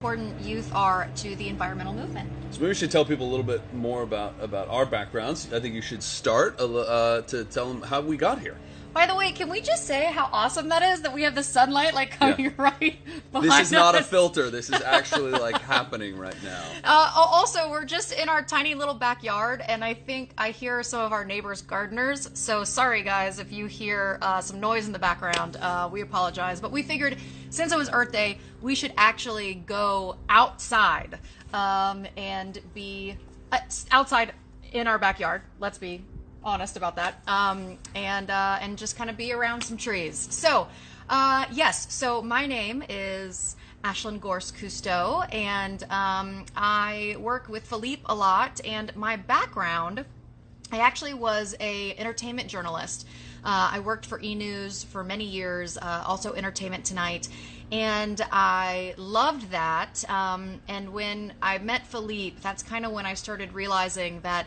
important youth are to the environmental movement. So maybe we should tell people a little bit more about our backgrounds. I think you should start to tell them how we got here. By the way, can we just say how awesome that is that we have the sunlight coming right behind This is not us? a filter. This is actually happening right now. Also, we're just in our tiny little backyard, and I think I hear some of our neighbors' gardeners. So sorry, guys, if you hear some noise in the background. We apologize. But we figured since it was Earth Day, we should actually go outside and be outside in our backyard. Let's be honest about that, and just kind of be around some trees. So yes, so my name is Ashlan Gorse Cousteau, and I work with Philippe a lot, and my background, I actually was a entertainment journalist. I worked for E! News for many years, also Entertainment Tonight, and I loved that, and when I met Philippe, that's kind of when I started realizing that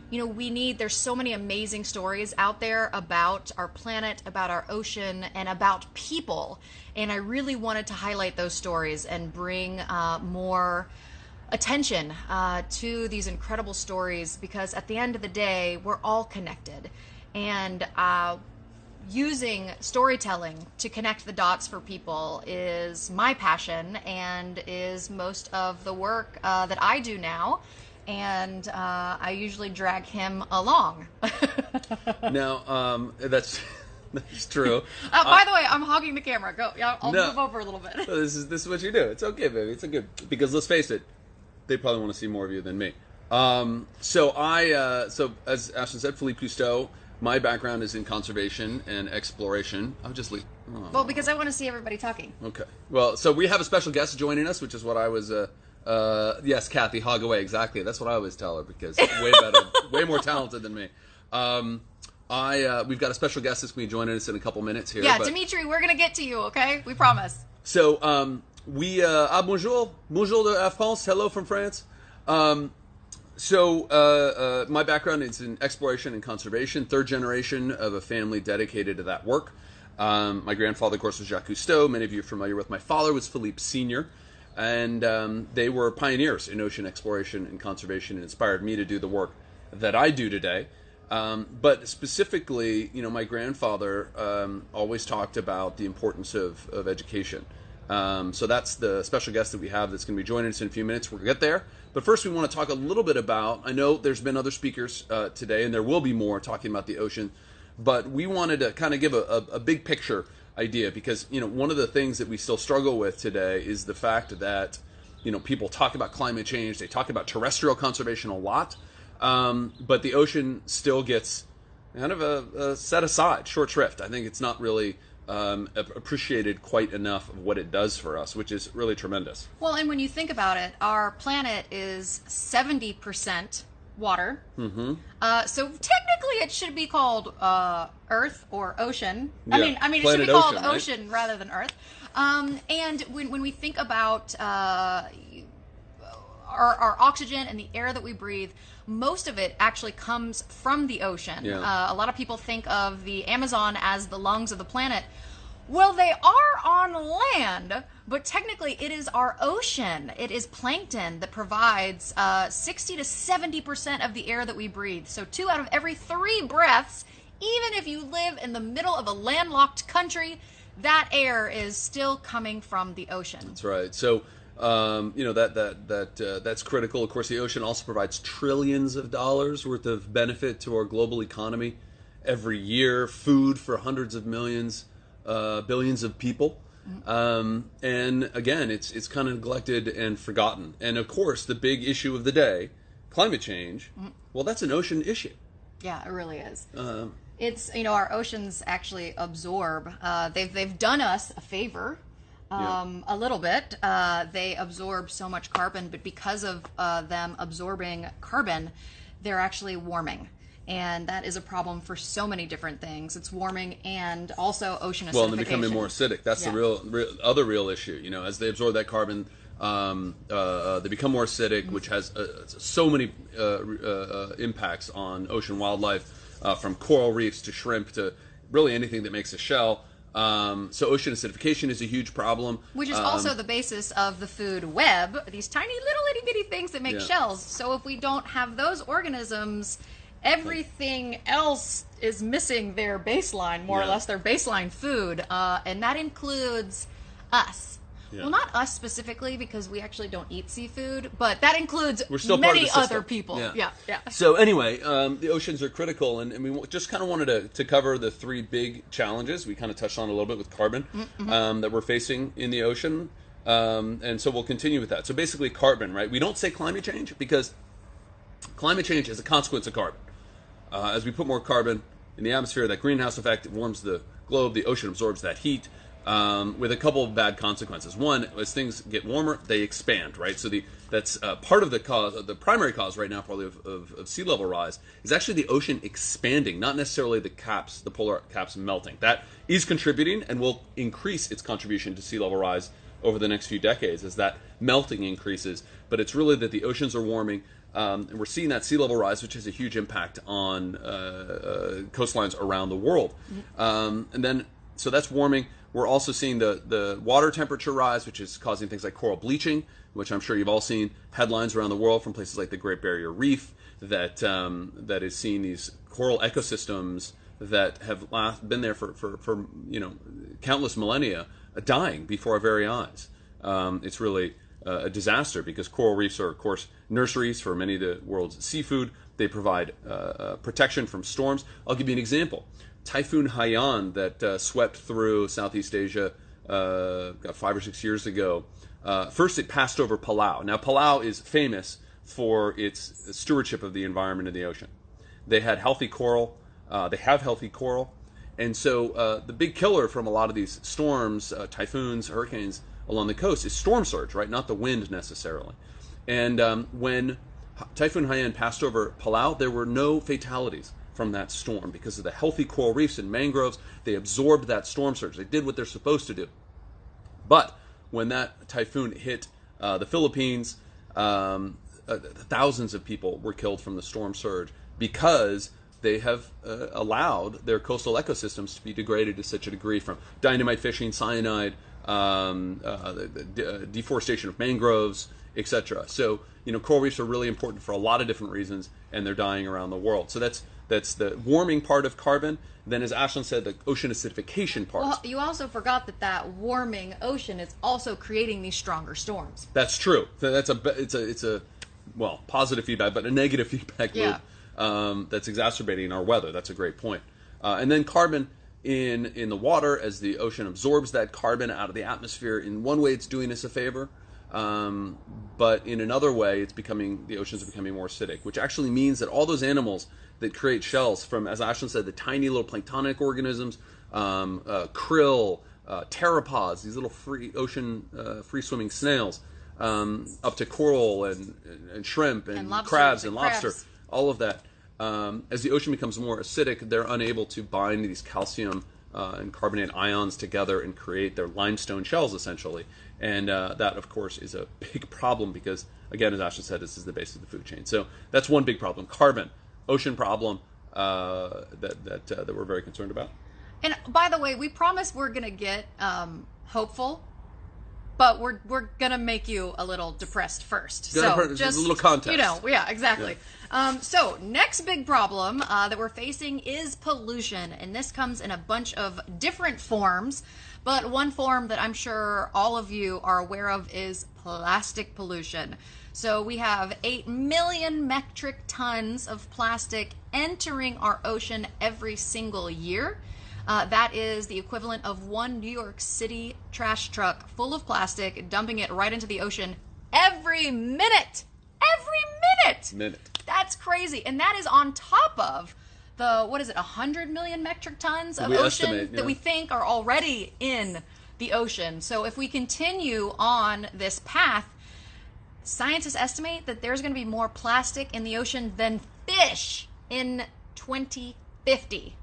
there's so many amazing stories out there about our planet, about our ocean, and about people. And I really wanted to highlight those stories and bring more attention to these incredible stories, because at the end of the day, we're all connected. And using storytelling to connect the dots for people is my passion and is most of the work that I do now. And I usually drag him along. Now, that's true. By the way, I'm hogging the camera. Go. I'll move over a little bit. This is what you do. It's okay, baby. It's good, because let's face it, they probably want to see more of you than me. So as Ashlyn said, Philippe Cousteau. My background is in conservation and exploration. I'll just leave. Oh. Well, because I want to see everybody talking. Okay. Well, so we have a special guest joining us, which is what I was. Yes, Kathy, hog away. Exactly. That's what I always tell her, because way better, way more talented than me. We've got a special guest that's going to be joining us in a couple minutes here. Yeah, Dimitri, we're going to get to you, okay? We promise. So, bonjour de France. Hello from France. My background is in exploration and conservation, third generation of a family dedicated to that work. My grandfather, of course, was Jacques Cousteau. Many of you are familiar with. My father was Philippe Sr., and they were pioneers in ocean exploration and conservation, and inspired me to do the work that I do today. But specifically, my grandfather always talked about the importance of education. So that's the special guest that we have that's going to be joining us in a few minutes. We'll get there. But first, we want to talk a little bit about, I know there's been other speakers today, and there will be more talking about the ocean, but we wanted to kind of give a big picture idea, because one of the things that we still struggle with today is the fact that people talk about climate change, they talk about terrestrial conservation a lot, but the ocean still gets kind of a set aside, short shrift. I think it's not really appreciated quite enough of what it does for us, which is really tremendous. Well, and when you think about it, our planet is 70% water. Mm-hmm. So technically it should be called Earth or ocean. Yeah. I mean it should be called ocean rather than Earth. And when we think about our oxygen and the air that we breathe, most of it actually comes from the ocean. Yeah. A lot of people think of the Amazon as the lungs of the planet. Well, they are on land, but technically it is our ocean. It is plankton that provides 60 to 70% of the air that we breathe. So 2 out of every 3 breaths, even if you live in the middle of a landlocked country, that air is still coming from the ocean. That's right. So that's critical. Of course, the ocean also provides trillions of dollars worth of benefit to our global economy every year, food for hundreds of millions, billions of people. Mm-hmm. And again, it's kind of neglected and forgotten. And of course, the big issue of the day, climate change, mm-hmm. Well, that's an ocean issue. Yeah, it really is. It's, our oceans actually absorb. They've done us a favor. A little bit. They absorb so much carbon, but because of them absorbing carbon, they're actually warming. And that is a problem for so many different things. It's warming and also ocean acidification. Well, and they're becoming more acidic. That's the real issue. As they absorb that carbon, they become more acidic, mm-hmm. which has so many impacts on ocean wildlife, from coral reefs to shrimp to really anything that makes a shell. So ocean acidification is a huge problem. Which is also the basis of the food web, these tiny little itty bitty things that make shells. So if we don't have those organisms, everything else is missing their baseline, more or less their baseline food. And that includes us. Yeah. Well, not us specifically, because we actually don't eat seafood, but that includes many other people. Yeah. So anyway, the oceans are critical, and we just kind of wanted to cover the three big challenges. We kind of touched on a little bit with carbon that we're facing in the ocean, and so we'll continue with that. So basically carbon, right? We don't say climate change because climate change is a consequence of carbon. As we put more carbon in the atmosphere, that greenhouse effect, it warms the globe, the ocean absorbs that heat. With a couple of bad consequences. One, as things get warmer, they expand, right? So that's part of the cause, the primary cause right now probably of sea level rise is actually the ocean expanding, not necessarily the polar caps melting. That is contributing and will increase its contribution to sea level rise over the next few decades as that melting increases. But it's really that the oceans are warming, and we're seeing that sea level rise, which has a huge impact on coastlines around the world. So that's warming. We're also seeing the water temperature rise, which is causing things like coral bleaching, which I'm sure you've all seen headlines around the world from places like the Great Barrier Reef that is seeing these coral ecosystems that have been there for countless millennia dying before our very eyes. It's really a disaster because coral reefs are, of course, nurseries for many of the world's seafood. They provide protection from storms. I'll give you an example. Typhoon Haiyan that swept through Southeast Asia 5 or 6 years ago. First, it passed over Palau. Now, Palau is famous for its stewardship of the environment in the ocean. They had healthy coral. They have healthy coral. And so the big killer from a lot of these storms, typhoons, hurricanes along the coast is storm surge, right? Not the wind necessarily. And when Typhoon Haiyan passed over Palau, there were no fatalities from that storm because of the healthy coral reefs and mangroves. They absorbed that storm surge. They did what they're supposed to do. But when that typhoon hit the Philippines, thousands of people were killed from the storm surge because they have allowed their coastal ecosystems to be degraded to such a degree from dynamite fishing, cyanide, deforestation of mangroves, etc. So, coral reefs are really important for a lot of different reasons, and they're dying around the world. So that's the warming part of carbon. Then, as Ashlyn said, the ocean acidification part. Well, you also forgot that warming ocean is also creating these stronger storms. That's true. It's a positive feedback, but a negative feedback loop that's exacerbating our weather. That's a great point. And then carbon in the water, as the ocean absorbs that carbon out of the atmosphere. In one way, it's doing us a favor. But in another way, the oceans are becoming more acidic, which actually means that all those animals that create shells from, as Ashlyn said, the tiny little planktonic organisms, krill, pteropods, these little free-swimming snails, up to coral and shrimp and crabs and lobster, all of that. As the ocean becomes more acidic, they're unable to bind these calcium and carbonate ions together and create their limestone shells, essentially. And that, of course, is a big problem because, again, as Ashlyn said, this is the base of the food chain. So that's one big problem. Carbon, ocean problem that we're very concerned about. And by the way, we promise we're going to get hopeful, but we're going to make you a little depressed first. So just a little context. Exactly. Yeah. So next big problem that we're facing is pollution. And this comes in a bunch of different forms. But one form that I'm sure all of you are aware of is plastic pollution. So we have 8 million metric tons of plastic entering our ocean every single year. That is the equivalent of one New York City trash truck full of plastic, dumping it right into the ocean every minute. Every minute! That's crazy. And that is on top of the, 100 million metric tons of ocean that we think are already in the ocean. So if we continue on this path, scientists estimate that there's going to be more plastic in the ocean than fish in 2050.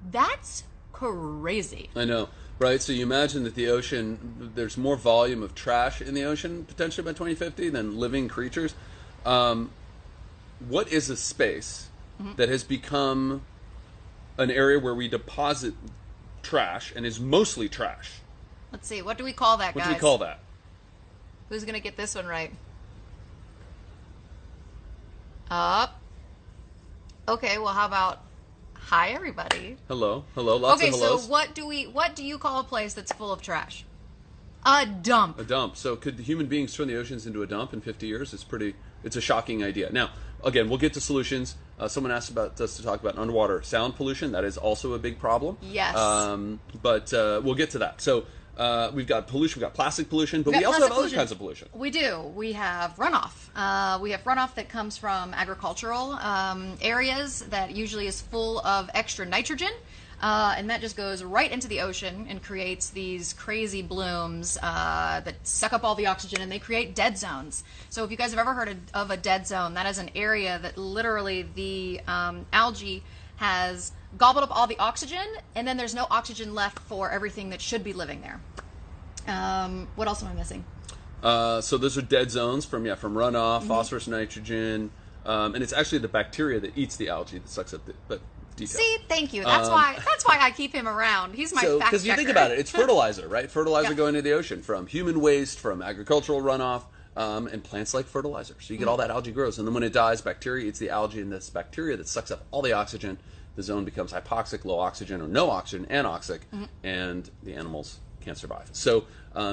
That's crazy. I know, right? So you imagine that the ocean, there's more volume of trash in the ocean potentially by 2050 than living creatures. What is a space that has become an area where we deposit trash and is mostly trash. Let's see. What do we call that, guys? What do we call that? Who's going to get this one right? Up. Okay, well, how about hi, everybody? Hello. Lots of hellos. So what do you call a place that's full of trash? A dump. A dump. So could human beings turn the oceans into a dump in 50 years? It's a shocking idea. Now, again, we'll get to solutions. Someone asked us to talk about underwater sound pollution. That is also a big problem. Yes. But we'll get to that. So we've got pollution, we've got plastic pollution, but we also have other kinds of pollution. We do. We have runoff. We have runoff that comes from agricultural areas that usually is full of extra nitrogen. And that just goes right into the ocean and creates these crazy blooms that suck up all the oxygen, and they create dead zones. So if you guys have ever heard of a dead zone, that is an area that literally the algae has gobbled up all the oxygen, and then there's no oxygen left for everything that should be living there. What else am I missing? So those are dead zones from runoff, phosphorus, nitrogen, and it's actually the bacteria that eats the algae that sucks up the... Detail. See, thank you. That's why I keep him around. He's my fact checker. Because you think about it, it's fertilizer, right? Fertilizer going into the ocean from human waste, from agricultural runoff, and plants like fertilizer. So you get all that algae grows, and then when it dies, bacteria eats the algae, and this bacteria that sucks up all the oxygen, the zone becomes hypoxic, low oxygen, or no oxygen, anoxic, and the animals can't survive. So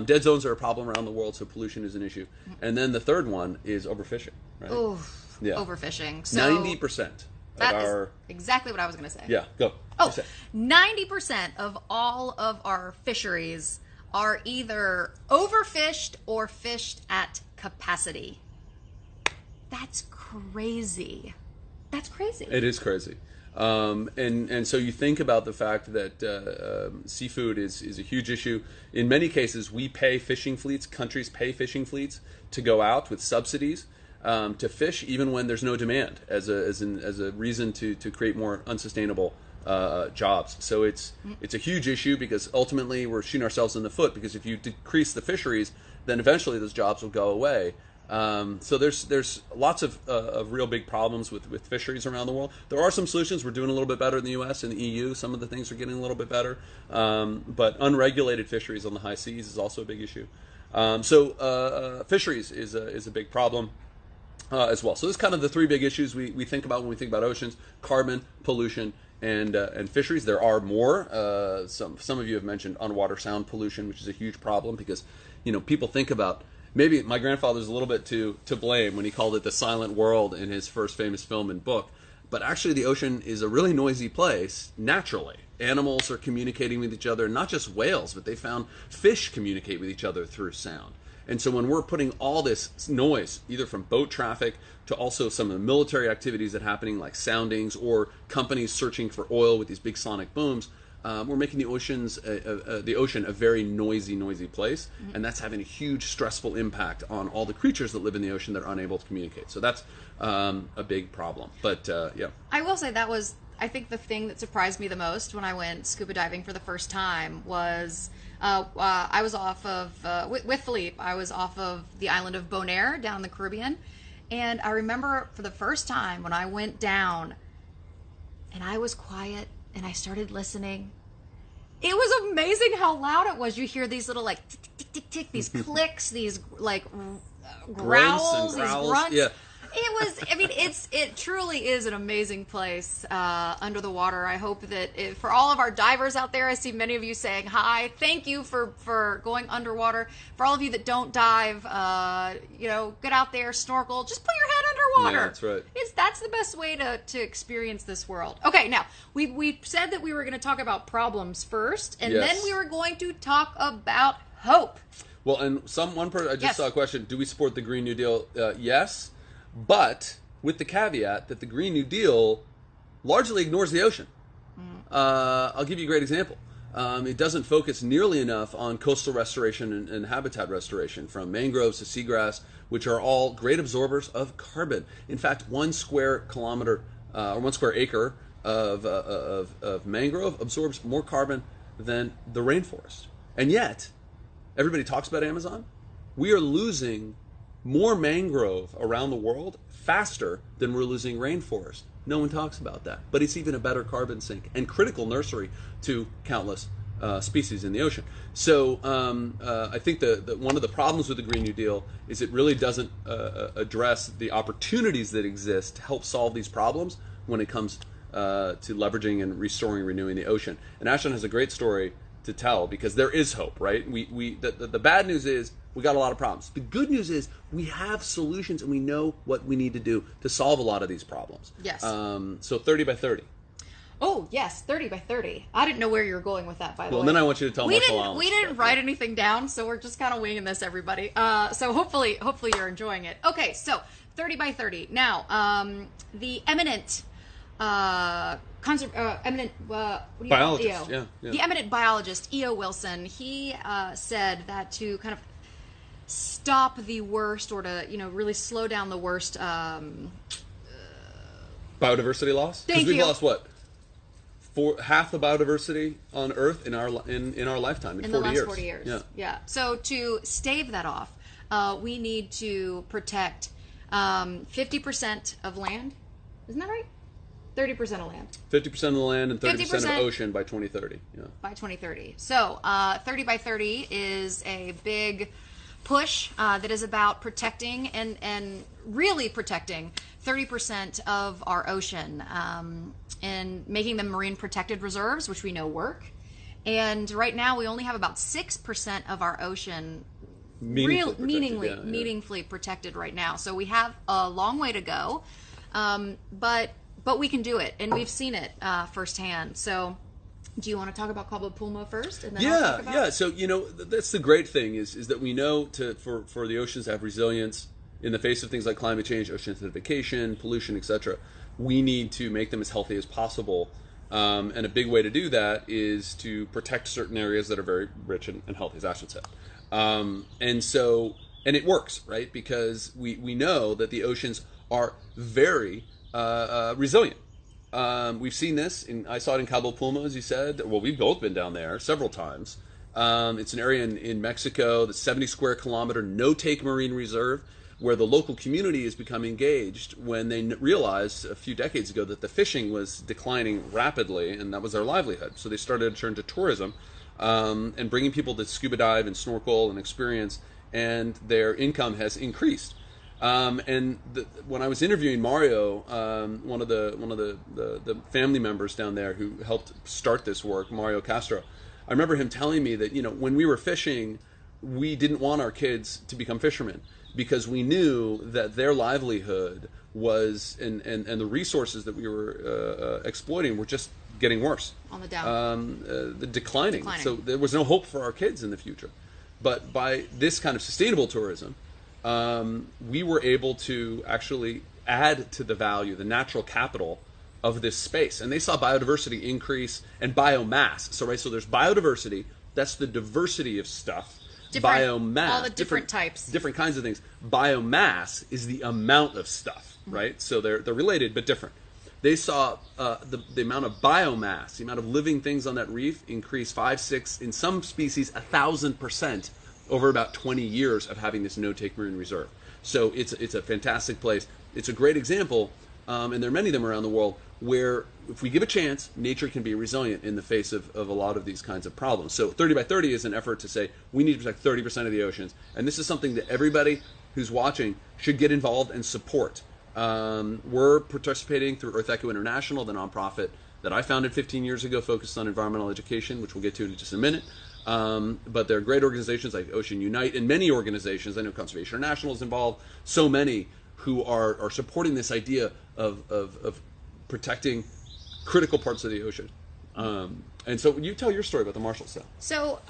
dead zones are a problem around the world, so pollution is an issue. And then the third one is overfishing, right? Oof, yeah. Overfishing. So 90%. That is exactly what I was going to say. Yeah, go. 90% of all of our fisheries are either overfished or fished at capacity. That's crazy. That's crazy. It is crazy. And so you think about the fact that seafood is a huge issue. In many cases, we pay fishing fleets, countries pay fishing fleets to go out with subsidies to fish even when there's no demand as a reason to create more unsustainable jobs. So it's a huge issue because ultimately we're shooting ourselves in the foot, because if you decrease the fisheries, then eventually those jobs will go away. So there's lots of real big problems with fisheries around the world. There are some solutions. We're doing a little bit better in the U.S. and the EU. Some of the things are getting a little bit better. But unregulated fisheries on the high seas is also a big issue. So fisheries is a big problem as well. So this is kind of the three big issues we think about when we think about oceans: carbon, pollution, and fisheries. There are more. Some of you have mentioned underwater sound pollution, which is a huge problem because people think about. Maybe my grandfather's a little bit to blame when he called it the silent world in his first famous film and book. But actually the ocean is a really noisy place naturally. Animals are communicating with each other, not just whales, but they found fish communicate with each other through sound. And so when we're putting all this noise, either from boat traffic to also some of the military activities that are happening, like soundings, or companies searching for oil with these big sonic booms, we're making the ocean a very noisy place, and that's having a huge stressful impact on all the creatures that live in the ocean that are unable to communicate. So that's a big problem. But yeah, I will say that was, I think, the thing that surprised me the most when I went scuba diving for the first time was I was off of with Philippe. I was off of the island of Bonaire down in the Caribbean, and I remember for the first time when I went down, and I was quiet. And I started listening. It was amazing how loud it was. You hear these little like tick, tick, tick, tick, these clicks, these like growls, these grunts. Yeah. It was, I mean, it truly is an amazing place under the water. I hope that for all of our divers out there, I see many of you saying hi. Thank you for going underwater. For all of you that don't dive, get out there, snorkel, just put your head underwater. Yeah, that's right. That's the best way to experience this world. Okay, now, we said that we were going to talk about problems first, and then we were going to talk about hope. Well, and one person, I just saw a question, do we support the Green New Deal? Yes. But with the caveat that the Green New Deal largely ignores the ocean. I'll give you a great example. It doesn't focus nearly enough on coastal restoration and habitat restoration, from mangroves to seagrass, which are all great absorbers of carbon. In fact, 1 square kilometer or 1 square acre of mangrove absorbs more carbon than the rainforest. And yet, everybody talks about Amazon. We are losing more mangrove around the world faster than we're losing rainforest. No one talks about that. But it's even a better carbon sink and critical nursery to countless species in the ocean. So I think that one of the problems with the Green New Deal is it really doesn't address the opportunities that exist to help solve these problems when it comes to leveraging and restoring, renewing the ocean. And Ashlyn has a great story to tell because there is hope, right? The bad news is we got a lot of problems. The good news is we have solutions and we know what we need to do to solve a lot of these problems. Yes. So 30 by 30. Oh, yes, 30 by 30. I didn't know where you were going with that, by the way. Well, then I want you to tell Marshall Islands. We didn't write anything down, so we're just kind of winging this, everybody. So hopefully you're enjoying it. Okay, so 30 by 30. Now, the eminent biologist, yeah. The eminent biologist, E.O. Wilson, he said that to kind of stop the worst or to, really slow down the worst... biodiversity loss? Thank you. Because we've lost what? Half the biodiversity on Earth in our lifetime, in 40 the last years. 40 years. Yeah. So to stave that off, we need to protect 50% of land. Isn't that right? 30% of land. 50% of the land and 30% 50% of ocean by 2030. Yeah. By 2030. So 30 by 30 is a big push that is about protecting and really protecting 30% of our ocean and making them marine protected reserves, which we know work. And right now we only have about 6% of our ocean meaningfully protected right now. So we have a long way to go, but we can do it, and we've seen it firsthand. So do you want to talk about Cabo Pulmo first? And then I'll talk about... So, that's the great thing is that we know for the oceans to have resilience in the face of things like climate change, ocean acidification, pollution, etc. We need to make them as healthy as possible. And a big way to do that is to protect certain areas that are very rich and healthy, as Ashlyn said. And it works, right? Because we know that the oceans are very resilient. We've seen this, I saw it in Cabo Pulmo, as you said. Well, we've both been down there several times. It's an area in Mexico, the 70 square kilometer no-take marine reserve, where the local community has become engaged when they realized a few decades ago that the fishing was declining rapidly, and that was their livelihood. So they started to turn to tourism and bringing people to scuba dive and snorkel and experience, and their income has increased. When I was interviewing Mario, one of the family members down there who helped start this work, Mario Castro, I remember him telling me that when we were fishing, we didn't want our kids to become fishermen because we knew that their livelihood was and the resources that we were exploiting were just getting worse. On the down. Declining. So there was no hope for our kids in the future. But by this kind of sustainable tourism, we were able to actually add to the value, the natural capital of this space. And they saw biodiversity increase and biomass. So there's biodiversity, that's the diversity of stuff. Biomass, all the different types, different kinds of things. Biomass is the amount of stuff, right? So they're related but different. They saw the amount of biomass, the amount of living things on that reef increase 5, 6, in some species 1,000% over about 20 years of having this no-take marine reserve. So it's a fantastic place. It's a great example, and there are many of them around the world, where if we give a chance, nature can be resilient in the face of a lot of these kinds of problems. So 30 by 30 is an effort to say we need to protect 30% of the oceans. And this is something that everybody who's watching should get involved and support. We're participating through Earth Echo International, the nonprofit that I founded 15 years ago, focused on environmental education, which we'll get to in just a minute. But there are great organizations like Ocean Unite and many organizations. I know Conservation International is involved. So many who are supporting this idea of protecting critical parts of the ocean. And so you tell your story about the Marshall Cell. So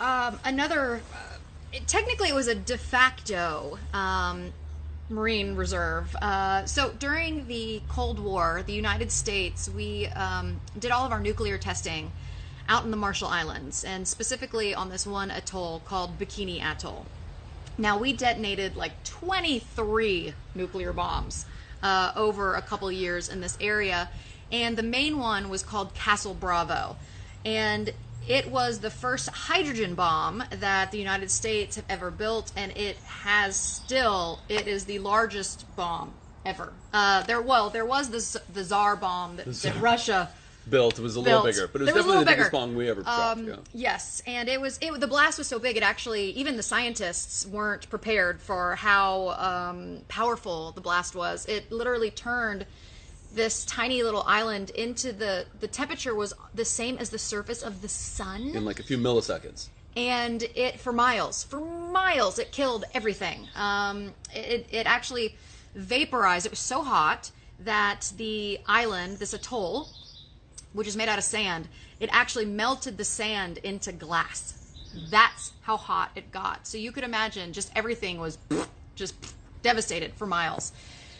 technically it was a de facto marine reserve. So during the Cold War, the United States, we did all of our nuclear testing out in the Marshall Islands, and specifically on this one atoll called Bikini Atoll. Now, we detonated like 23 nuclear bombs over a couple years in this area, and the main one was called Castle Bravo, and it was the first hydrogen bomb that the United States have ever built, and it is the largest bomb ever. There was the Tsar bomb that Russia built was a little Built. bigger, but it was It was a definitely the little biggest bigger. bong we ever dropped. Yeah. Yes, and the blast was so big, it actually, even the scientists weren't prepared for how powerful the blast was. It literally turned this tiny little island into the temperature was the same as the surface of the sun. In like a few milliseconds. And for miles, it killed everything. It actually vaporized. It was so hot that the island, this atoll, which is made out of sand, it actually melted the sand into glass. That's how hot it got. So you could imagine just everything was just devastated for miles.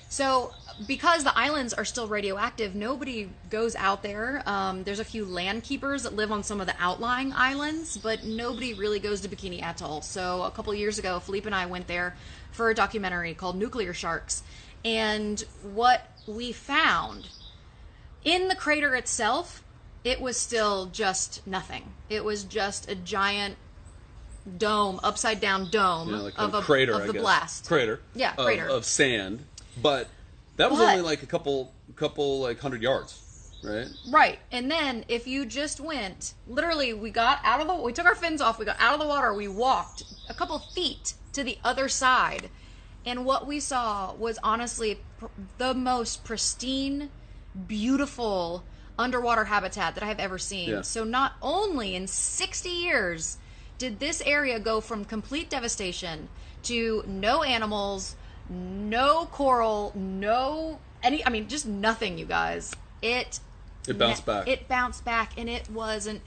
So because the islands are still radioactive, nobody goes out there. There's a few land keepers that live on some of the outlying islands, but nobody really goes to Bikini Atoll. So a couple of years ago, Philippe and I went there for a documentary called Nuclear Sharks. And what we found in the crater itself, it was still just nothing. It was just a giant dome, upside down dome Like of a crater, of I the guess. blast. Crater. Yeah, crater. Of sand. But that was only like a couple like 100 yards, right? Right. And then if you just went, literally we took our fins off, we got out of the water, we walked a couple feet to the other side. And what we saw was honestly the most pristine, beautiful underwater habitat that I have ever seen. Yeah. So not only in 60 years did this area go from complete devastation to no animals, no coral, just nothing, you guys. It bounced back. It bounced back, and it wasn't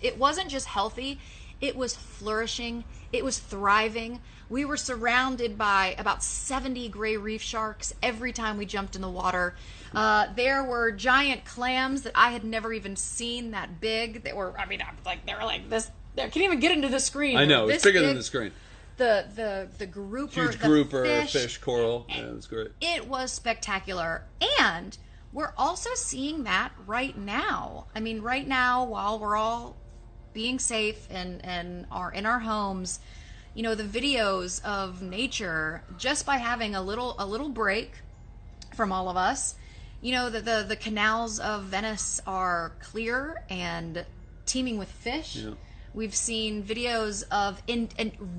just healthy, it was flourishing, it was thriving. We were surrounded by about 70 gray reef sharks every time we jumped in the water. There were giant clams that I had never even seen that big. They were like this. They can't even get into the screen. I know, it's bigger than the screen. The grouper, Huge grouper, fish, coral. Yeah, it was great. It was spectacular. And we're also seeing that right now. I mean, right now, while we're all being safe and are in our homes, the videos of nature, just by having a little break from all of us, the canals of Venice are clear and teeming with fish. Yeah. We've seen videos of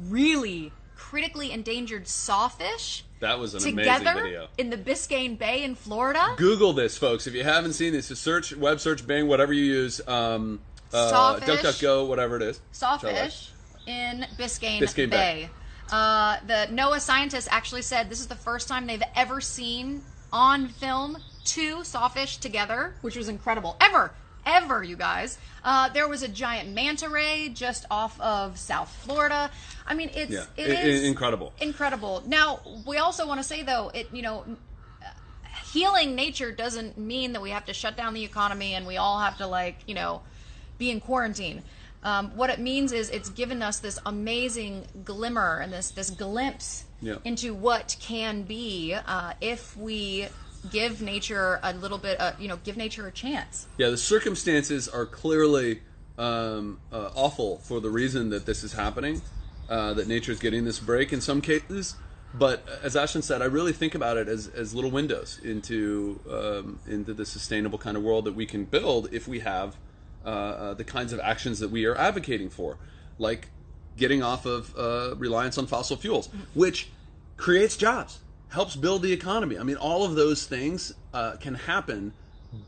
really critically endangered sawfish. That was an together amazing video. In the Biscayne Bay in Florida. Google this, folks. If you haven't seen this, just web search, Bing, whatever you use. Sawfish. DuckDuckGo, whatever it is. Sawfish in Biscayne Bay. The NOAA scientists actually said this is the first time they've ever seen on film 2 sawfish together, which was incredible. Ever, you guys. There was a giant manta ray just off of South Florida. I mean, it is incredible. Incredible. Now, we also want to say, though, healing nature doesn't mean that we have to shut down the economy and we all have to, be in quarantine. What it means is it's given us this amazing glimmer and this glimpse into what can be if we give nature a little bit, give nature a chance. Yeah, the circumstances are clearly awful for the reason that this is happening, that nature is getting this break in some cases. But as Ashlyn said, I really think about it as little windows into the sustainable kind of world that we can build if we have the kinds of actions that we are advocating for, like getting off of reliance on fossil fuels, which creates jobs, helps build the economy. I mean, all of those things can happen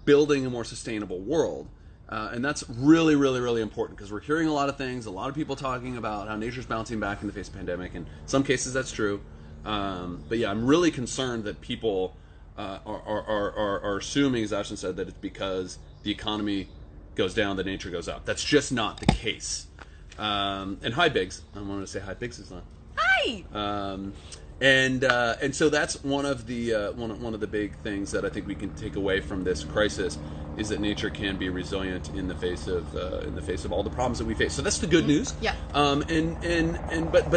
building a more sustainable world. And that's really, really, really important because we're hearing a lot of things, a lot of people talking about how nature's bouncing back in the face of the pandemic. In some cases, that's true. But yeah, I'm really concerned that people are assuming, as Ashlyn said, that it's because the economy goes down, that nature goes up. That's just not the case. And hi, Biggs. I wanted to say hi, Biggs is not. Hi. And so that's one of the big things that I think we can take away from this crisis is that nature can be resilient in the face of all the problems that we face. So that's the good news. Yeah. But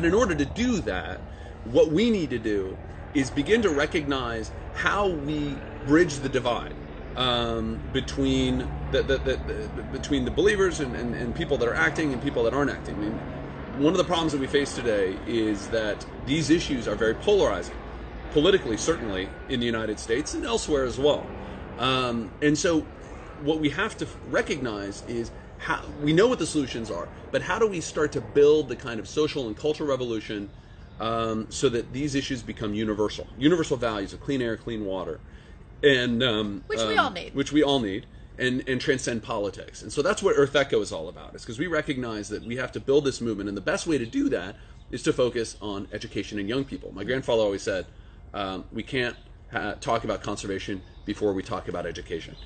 in order to do that, what we need to do is begin to recognize how we bridge the divide between between the believers and people that are acting and people that aren't acting. I mean, one of the problems that we face today is that these issues are very polarizing, politically certainly in the United States and elsewhere as well. And so what we have to recognize is how we know what the solutions are, but how do we start to build the kind of social and cultural revolution so that these issues become universal values of clean air, clean water, and which we all need. Which we all need. And transcend politics. And so that's what Earth Echo is all about, is because we recognize that we have to build this movement, and the best way to do that is to focus on education in young people. My grandfather always said, we can't talk about conservation before we talk about education.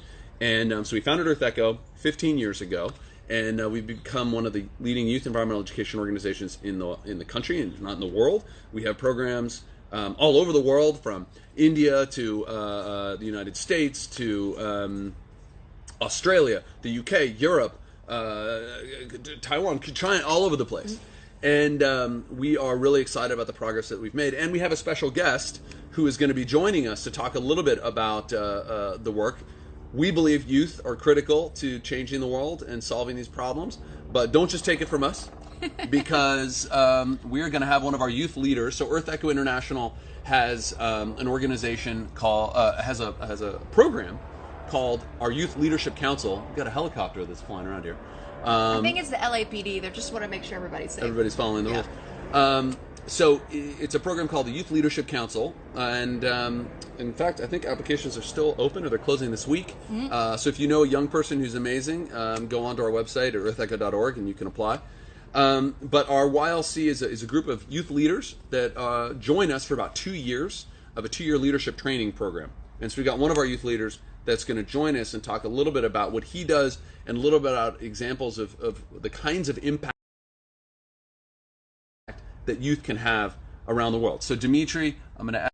And so we founded Earth Echo 15 years ago, and we've become one of the leading youth environmental education organizations in the country, and not in the world. We have programs all over the world, from India to the United States to Australia, the UK, Europe, Taiwan, China, all over the place. And we are really excited about the progress that we've made. And we have a special guest who is going to be joining us to talk a little bit about the work. We believe youth are critical to changing the world and solving these problems. But don't just take it from us, because we're going to have one of our youth leaders. So Earth Echo International has an organization called, has a program called our Youth Leadership Council. We've got a helicopter that's flying around here. I think it's the LAPD. They just want to make sure everybody's safe. Everybody's following the rules. So it's a program called the Youth Leadership Council, and in fact, I think applications are still open, or they're closing this week. So if you know a young person who's amazing, go onto our website at earthecho.org and you can apply. But our YLC is a group of youth leaders that join us for about 2 years of a 2-year leadership training program. And so we got one of our youth leaders that's going to join us and talk a little bit about what he does and a little bit about examples of the kinds of impact that youth can have around the world. So Dimitri, I'm going to ask,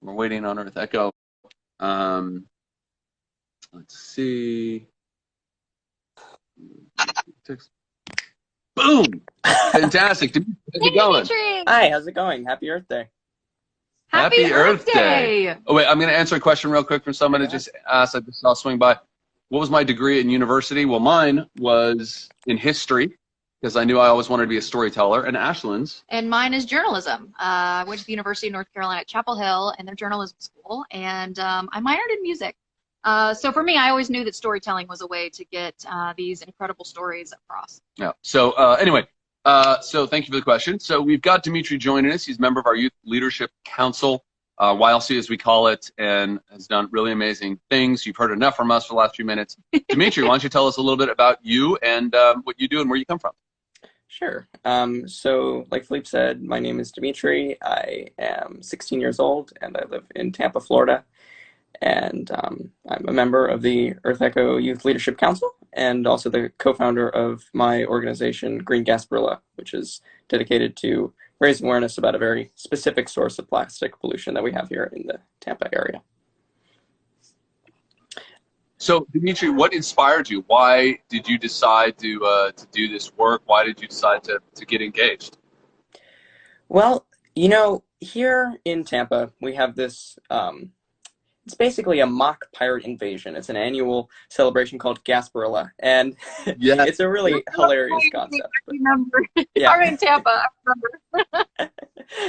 we're waiting on Earth Echo. Let's see. Boom! Fantastic. Dimitri, how's it going? Dimitri. Hi, how's it going? Happy Earth Day. Happy Earth Day! Oh wait, I'm going to answer a question real quick from someone who just asked. I just saw swing by. What was my degree in university? Well, mine was in history, because I knew I always wanted to be a storyteller. And Ashlyn's? And mine is journalism. I went to the University of North Carolina at Chapel Hill in their journalism school, and I minored in music. So for me, I always knew that storytelling was a way to get these incredible stories across. Yeah. So anyway, so thank you for the question. So we've got Dimitri joining us. He's a member of our Youth Leadership Council, YLC as we call it, and has done really amazing things. You've heard enough from us for the last few minutes. Dimitri, why don't you tell us a little bit about you and what you do and where you come from? Sure. So like Philippe said, my name is Dimitri. I am 16 years old and I live in Tampa, Florida. And I'm a member of the Earth Echo Youth Leadership Council and also the co-founder of my organization, Green Gasparilla, which is dedicated to raising awareness about a very specific source of plastic pollution that we have here in the Tampa area. So, Dimitri, what inspired you? Why did you decide to do this work? Why did you decide to get engaged? Well, you know, here in Tampa, we have this, it's basically a mock pirate invasion. It's an annual celebration called Gasparilla, and yes. It's a really hilarious concept. I remember. Yeah. I'm in Tampa, I remember.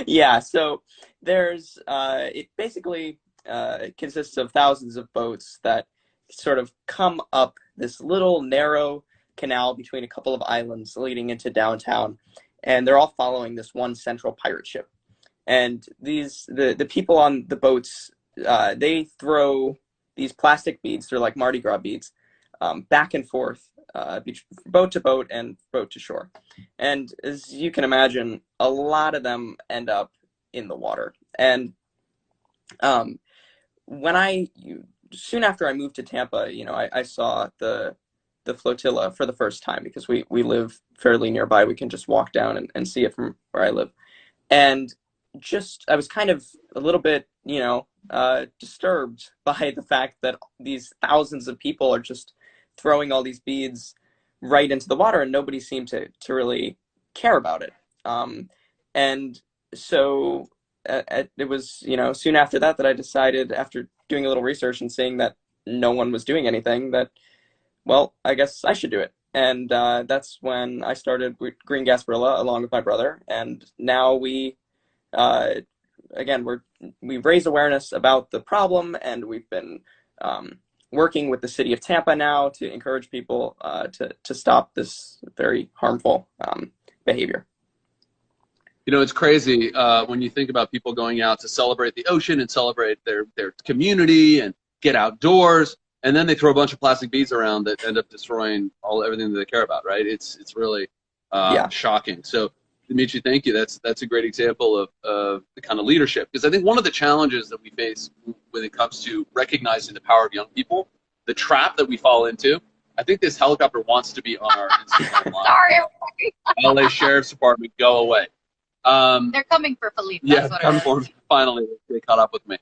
Yeah, so there's, it basically consists of thousands of boats that sort of come up this little narrow canal between a couple of islands leading into downtown, and they're all following this one central pirate ship. And the people on the boats, they throw these plastic beads, they're like Mardi Gras beads, back and forth, boat to boat and boat to shore. And as you can imagine, a lot of them end up in the water. And soon after I moved to Tampa, you know, I saw the flotilla for the first time because we live fairly nearby. We can just walk down and see it from where I live. And I was kind of a little bit, you know, disturbed by the fact that these thousands of people are just throwing all these beads right into the water and nobody seemed to really care about it. And so it was, you know, soon after that I decided, after doing a little research and seeing that no one was doing anything, that, well, I guess I should do it. And that's when I started with Green Gasparilla along with my brother. And now we raise awareness about the problem, and we've been working with the city of Tampa now to encourage people to stop this very harmful behavior. You know, it's crazy when you think about people going out to celebrate the ocean and celebrate their community and get outdoors, and then they throw a bunch of plastic beads around that end up destroying everything that they care about, right? It's really shocking. So, Dimitri, thank you. That's a great example of the kind of leadership, because I think one of the challenges that we face when it comes to recognizing the power of young people, the trap that we fall into. I think this helicopter wants to be on our Instagram live. Sorry, LA Sheriff's Department, go away. they're coming for Philippe. Yeah, That's what it is. finally they caught up with me.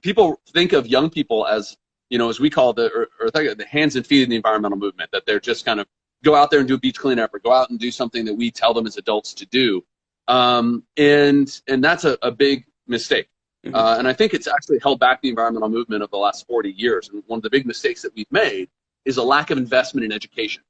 People think of young people as, you know, as we call the hands and feet in the environmental movement, that they're just kind of go out there and do a beach cleanup or go out and do something that we tell them as adults to do. And that's a big mistake. Mm-hmm. And I think it's actually held back the environmental movement of the last 40 years. And one of the big mistakes that we've made is a lack of investment in education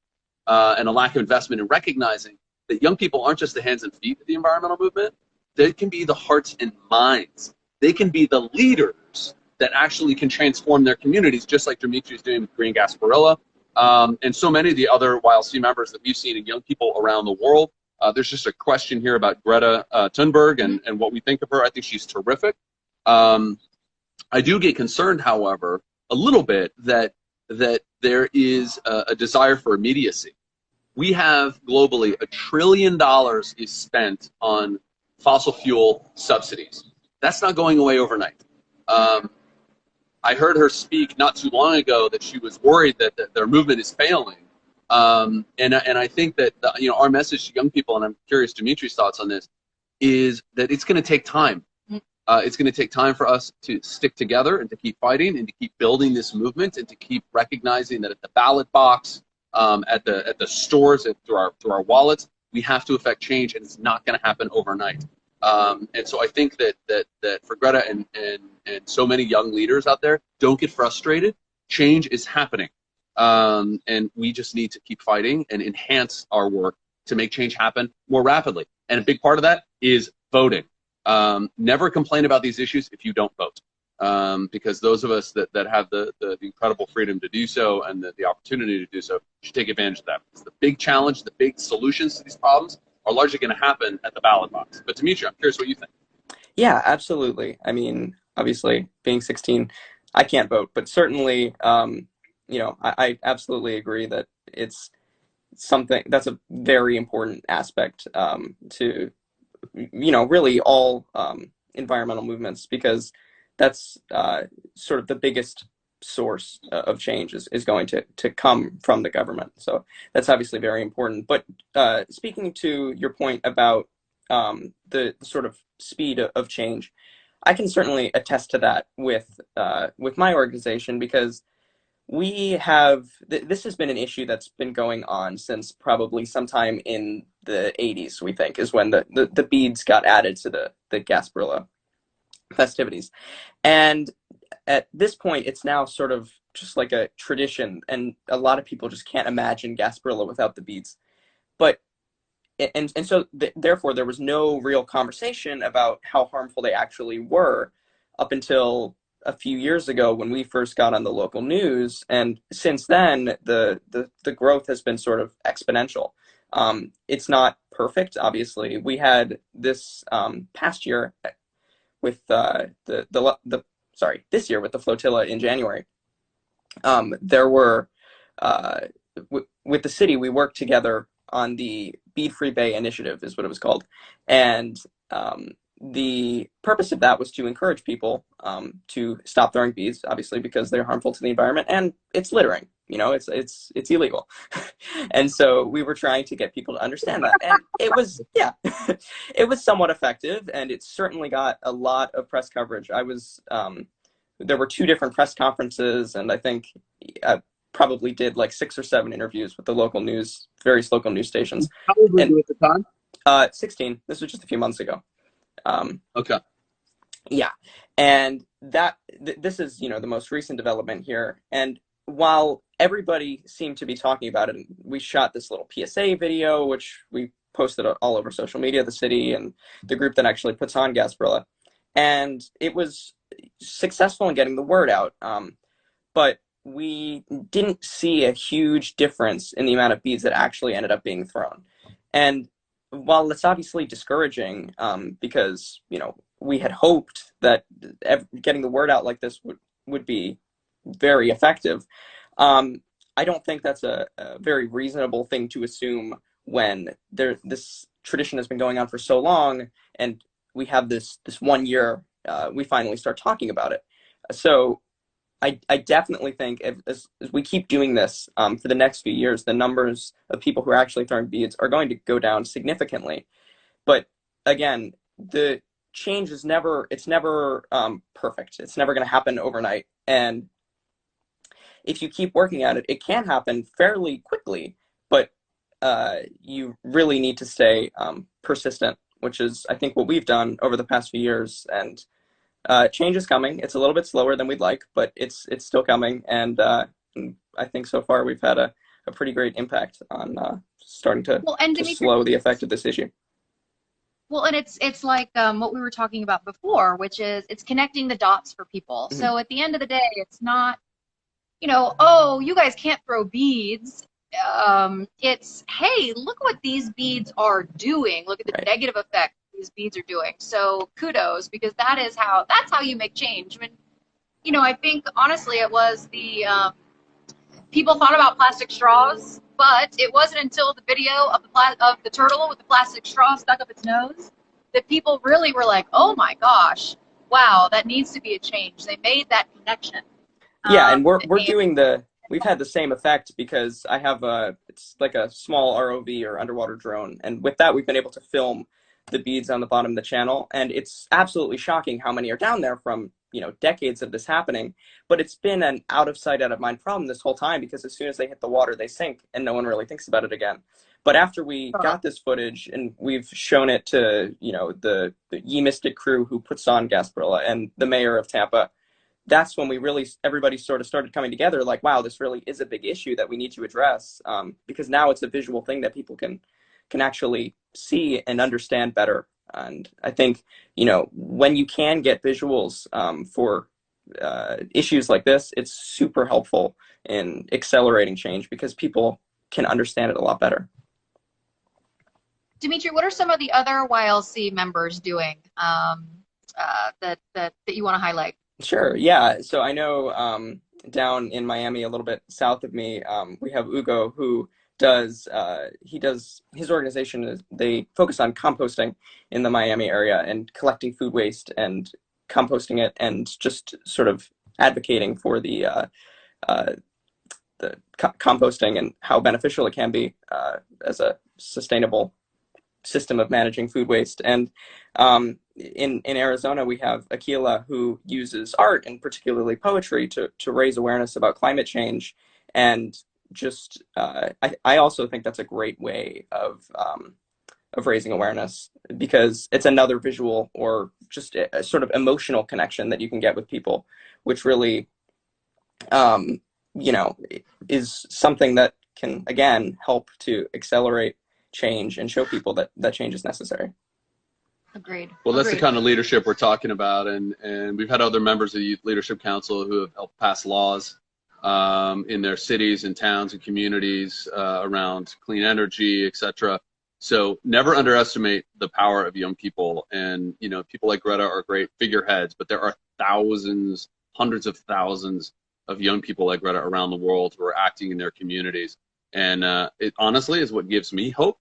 and a lack of investment in recognizing that young people aren't just the hands and feet of the environmental movement. They can be the hearts and minds. They can be the leaders that actually can transform their communities, just like Dimitri is doing with Green Gasparilla, and so many of the other YLC members that we've seen in young people around the world. There's just a question here about Greta Thunberg and what we think of her. I think she's terrific. I do get concerned, however, a little bit that there is a desire for immediacy. We have globally $1 trillion is spent on fossil fuel subsidies. That's not going away overnight. I heard her speak not too long ago that she was worried that their movement is failing. And I think that our message to young people, and I'm curious Dimitri's thoughts on this, is that it's going to take time. It's going to take time for us to stick together and to keep fighting and to keep building this movement and to keep recognizing that at the ballot box, at the stores, and through our wallets, we have to affect change, and it's not going to happen overnight. And so I think that for Greta and so many young leaders out there, don't get frustrated. Change is happening. And we just need to keep fighting and enhance our work to make change happen more rapidly. And a big part of that is voting. Never complain about these issues if you don't vote. Because those of us that have the incredible freedom to do so and the opportunity to do so should take advantage of that. Because the big challenge, the big solutions to these problems are largely going to happen at the ballot box. But Dimitri, I'm curious what you think. Yeah, absolutely. I mean, obviously, being 16, I can't vote, but certainly, I absolutely agree that it's something that's a very important aspect to, really all environmental movements, because that's sort of the biggest source of change is going to come from the government. So that's obviously very important. But speaking to your point about the sort of speed of change, I can certainly attest to that with my organization, because we have this has been an issue that's been going on since probably sometime in the 80s, we think, is when the beads got added to the Gasparilla festivities. And at this point, it's now sort of just like a tradition, and a lot of people just can't imagine Gasparilla without the beads. But so therefore, there was no real conversation about how harmful they actually were up until a few years ago when we first got on the local news. And since then, the growth has been sort of exponential. It's not perfect, obviously. We had this past year with this year with the flotilla in January. There were with the city, we worked together on the Bead Free Bay initiative, is what it was called, and the purpose of that was to encourage people to stop throwing beads, obviously, because they're harmful to the environment and it's littering. It's illegal. And so we were trying to get people to understand that. And it was, it was somewhat effective, and it certainly got a lot of press coverage. There were 2 different press conferences, and I think I probably did like 6 or 7 interviews with the various local news stations. How old were you at the time? 16. This was just a few months ago. Okay. Yeah. And this is, the most recent development here. And while everybody seemed to be talking about it, and we shot this little PSA video, which we posted all over social media, the city and the group that actually puts on Gasparilla, and it was successful in getting the word out. but we didn't see a huge difference in the amount of beads that actually ended up being thrown. And while it's obviously discouraging, because, you know, we had hoped that getting the word out like this would be very effective, I don't think that's a very reasonable thing to assume when this tradition has been going on for so long, and we have this 1 year, we finally start talking about it. So I definitely think as we keep doing this for the next few years, the numbers of people who are actually throwing beads are going to go down significantly. But again, the change is never perfect. It's never going to happen overnight. And if you keep working at it, it can happen fairly quickly. But you really need to stay persistent, which is, I think, what we've done over the past few years. And change is coming. It's a little bit slower than we'd like, but it's still coming. And I think so far we've had a pretty great impact on starting to slow the effect of this issue. Well, and it's like what we were talking about before, which is it's connecting the dots for people. Mm-hmm. So at the end of the day, it's not, you know, oh, you guys can't throw beads. It's, hey, look what these beads are doing. Look at the negative effect these beads are doing. So kudos, because that's how you make change. I mean, you know, I think honestly it was the people thought about plastic straws, but it wasn't until the video of the turtle with the plastic straw stuck up its nose that people really were like, oh my gosh, wow, that needs to be a change. They made that connection. Yeah, and we've had the same effect, because I have it's like a small ROV or underwater drone, and with that we've been able to film the beads on the bottom of the channel, and it's absolutely shocking how many are down there from, you know, decades of this happening. But it's been an out of sight, out of mind problem this whole time, because as soon as they hit the water, they sink, and no one really thinks about it again. But after we got this footage and we've shown it to, you know, the Ye Mystic crew who puts on Gasparilla and the mayor of Tampa, that's when everybody sort of started coming together, like, wow, this really is a big issue that we need to address, because now it's a visual thing that people can actually see and understand better. And I think, you know, when you can get visuals for issues like this, it's super helpful in accelerating change, because people can understand it a lot better. Dimitri, what are some of the other YLC members doing that you want to highlight? Sure. Yeah. So I know down in Miami, a little bit south of me, we have Ugo, who does his organization they focus on composting in the Miami area and collecting food waste and composting it, and just sort of advocating for the composting and how beneficial it can be as a sustainable system of managing food waste. And in Arizona, we have Aquila, who uses art, and particularly poetry, to raise awareness about climate change. And just I also think that's a great way of raising awareness, because it's another visual or just a sort of emotional connection that you can get with people, which really you know, is something that can again help to accelerate change and show people that change is necessary. Agreed. Well, that's the kind of leadership we're talking about, and we've had other members of the Youth Leadership Council who have helped pass laws in their cities and towns and communities around clean energy, etc. So never underestimate the power of young people. And, you know, people like Greta are great figureheads, but there are thousands, hundreds of thousands of young people like Greta around the world who are acting in their communities. And it honestly is what gives me hope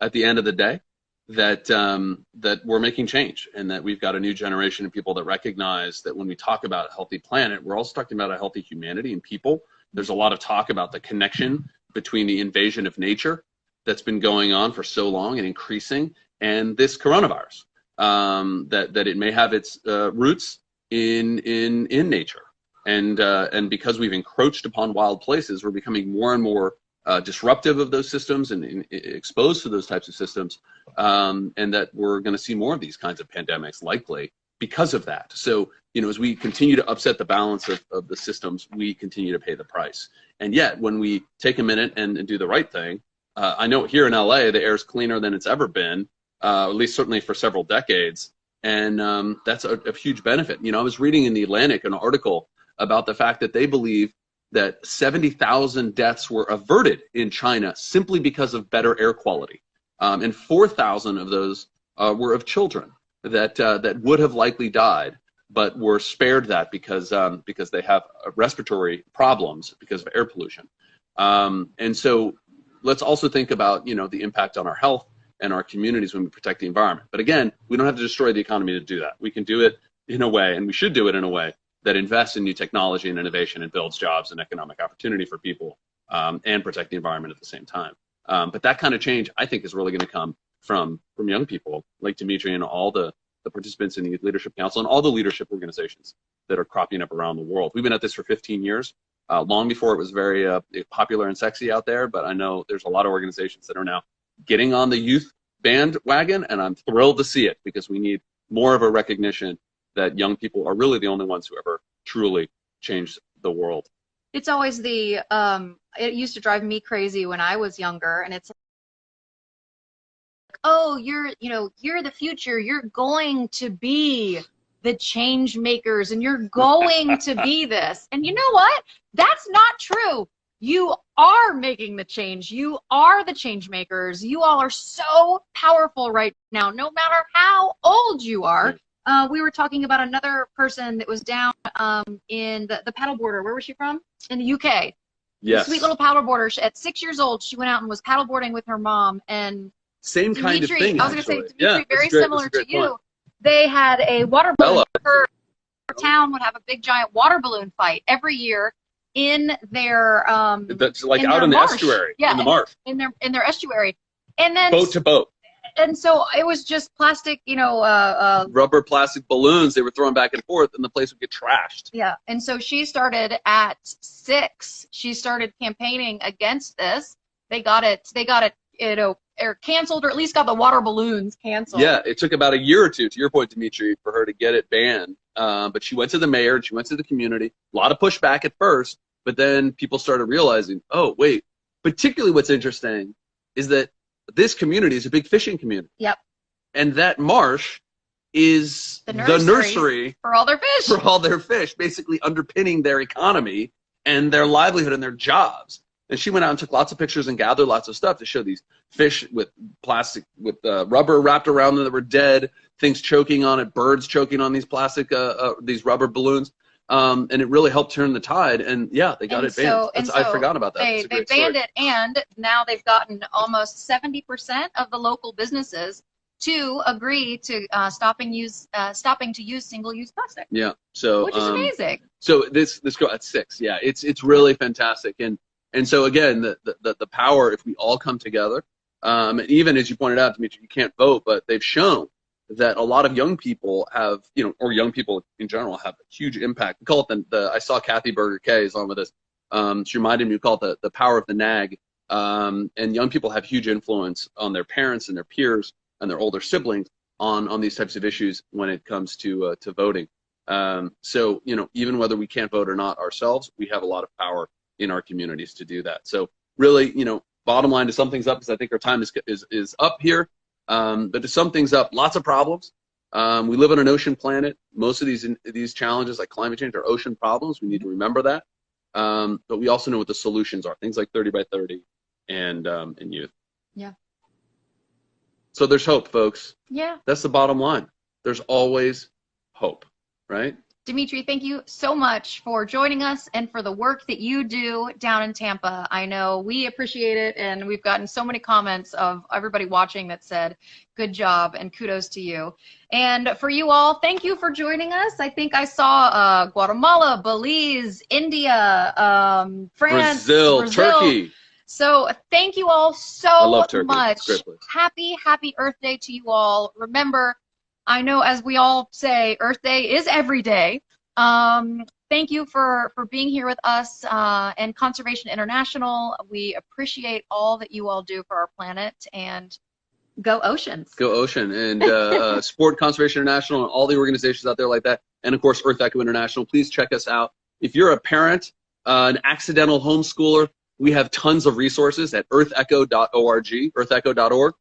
at the end of the day, that that we're making change, and that we've got a new generation of people that recognize that when we talk about a healthy planet, we're also talking about a healthy humanity and people. There's a lot of talk about the connection between the invasion of nature that's been going on for so long and increasing, and this coronavirus, that it may have its roots in nature, and because we've encroached upon wild places, we're becoming more and more disruptive of those systems and exposed to those types of systems, and that we're going to see more of these kinds of pandemics likely because of that. So, you know, as we continue to upset the balance of the systems, we continue to pay the price. And yet, when we take a minute and do the right thing, I know here in LA, the air is cleaner than it's ever been, at least certainly for several decades. And that's a huge benefit. You know, I was reading in The Atlantic an article about the fact that they believe that 70,000 deaths were averted in China simply because of better air quality. And 4,000 of those were of children that would have likely died, but were spared that because they have respiratory problems because of air pollution. And so let's also think about, the impact on our health and our communities when we protect the environment. But again, we don't have to destroy the economy to do that. We can do it in a way, and we should do it in a way, that invests in new technology and innovation and builds jobs and economic opportunity for people, and protect the environment at the same time. But that kind of change, I think, is really going to come from young people like Dimitri and all the participants in the Youth Leadership Council and all the leadership organizations that are cropping up around the world. We've been at this for 15 years, long before it was very popular and sexy out there, but I know there's a lot of organizations that are now getting on the youth bandwagon, and I'm thrilled to see it, because we need more of a recognition that young people are really the only ones who ever truly change the world. It's always it used to drive me crazy when I was younger, and it's like, oh, you're the future, you're going to be the change makers, and you're going to be this. And you know what? That's not true. You are making the change. You are the change makers. You all are so powerful right now, no matter how old you are. We were talking about another person that was down in the paddleboarder. Where was she from? In the UK. Yes. Sweet little paddleboarder. At 6 years old, she went out and was paddleboarding with her mom. And same Dimitri, kind of thing. I was going to say, Dimitri, yeah, very similar to you. Point. They had a water balloon. Her town would have a big giant water balloon fight every year in their that's like in out their in the marsh. estuary. Yeah, in the marsh. In their estuary. And then boat to boat. And so it was just plastic, rubber plastic balloons they were throwing back and forth, and the place would get trashed. Yeah. And so she started at 6. She started campaigning against this. They got it, or canceled, or at least got the water balloons canceled. Yeah, it took about a year or two, to your point, Dimitri, for her to get it banned. But she went to the mayor, and she went to the community. A lot of pushback at first, but then people started realizing, oh, wait. Particularly what's interesting is that this community is a big fishing community. Yep. And that marsh is the nursery for all their fish. For all their fish, basically underpinning their economy and their livelihood and their jobs. And she went out and took lots of pictures and gathered lots of stuff to show these fish with plastic, with rubber wrapped around them that were dead, things choking on it, birds choking on these plastic, these rubber balloons. And it really helped turn the tide. And yeah, they got it banned. I forgot about that. They banned it, and now they've gotten almost 70% of the local businesses to agree to stopping to use single-use plastic. Yeah. So which is amazing. So this girl at 6, yeah, it's really fantastic. And so again, the power, if we all come together, and even as you pointed out, Dimitri, you can't vote, but they've shown that a lot of young people have, or young people in general have a huge impact. We call it I saw Kathy Berger Kay is on with us. She reminded me, we call it the power of the nag. And young people have huge influence on their parents and their peers and their older siblings on these types of issues when it comes to voting. So, even whether we can't vote or not ourselves, we have a lot of power in our communities to do that. So really, bottom line, to sum things up, because I think our time is up here. But to sum things up, lots of problems. We live on an ocean planet. Most of these challenges, like climate change, are ocean problems. We need to remember that. But we also know what the solutions are. Things like 30 by 30 and youth. Yeah. So there's hope, folks. Yeah. That's the bottom line. There's always hope, right? Dimitri, thank you so much for joining us and for the work that you do down in Tampa. I know we appreciate it, and we've gotten so many comments of everybody watching that said, good job and kudos to you. And for you all, thank you for joining us. I think I saw Guatemala, Belize, India, France, Brazil, Turkey. So thank you all so much. Happy Earth Day to you all. Remember, I know, as we all say, Earth Day is every day. Thank you for being here with us and Conservation International. We appreciate all that you all do for our planet, and go oceans. Go ocean. And support Conservation International and all the organizations out there like that. And, of course, Earth Echo International. Please check us out. If you're a parent, an accidental homeschooler, we have tons of resources at earthecho.org, earthecho.org.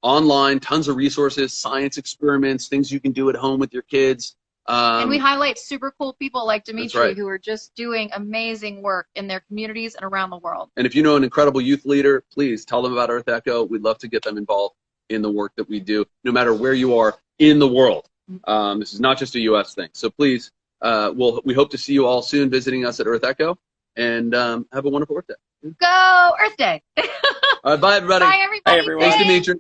Online, tons of resources, science experiments, things you can do at home with your kids, And we highlight super cool people like Dimitri, right. who are just doing amazing work in their communities and around the world. And if you know an incredible youth leader, please tell them about Earth Echo. We'd love to get them involved in the work that we do, no matter where you are in the world. This is not just a U.S. thing. So please, we hope to see you all soon visiting us at Earth Echo, and have a wonderful Earth Day. Go Earth Day! All right, bye, everybody. Bye, everybody. Bye, everyone. Thanks, Dimitri.